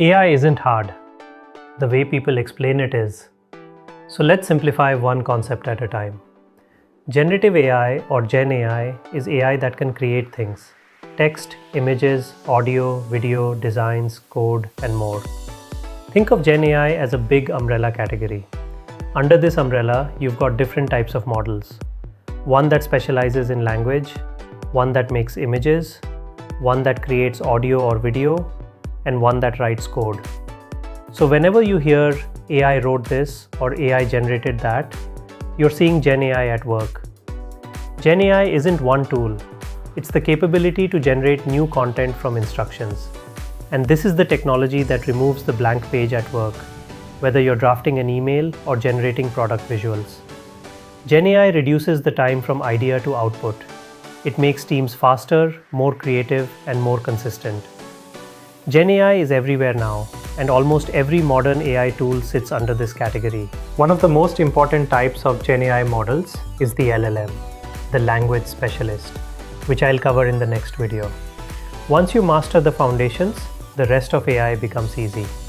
AI isn't hard. The way people explain it is. So let's simplify one concept at a time. Generative AI or GenAI is AI that can create things. Text, images, audio, video, designs, code, and more. Think of GenAI as a big umbrella category. Under this umbrella, you've got different types of models. One that specializes in language, one that makes images, one that creates audio or video, and one that writes code. So whenever you hear AI wrote this or AI generated that, you're seeing GenAI at work. GenAI isn't one tool. It's the capability to generate new content from instructions. And this is the technology that removes the blank page at work, whether you're drafting an email or generating product visuals. GenAI reduces the time from idea to output. It makes teams faster, more creative, and more consistent. GenAI is everywhere now, and almost every modern AI tool sits under this category. One of the most important types of GenAI models is the LLM, the language specialist, which I'll cover in the next video. Once you master the foundations, the rest of AI becomes easy.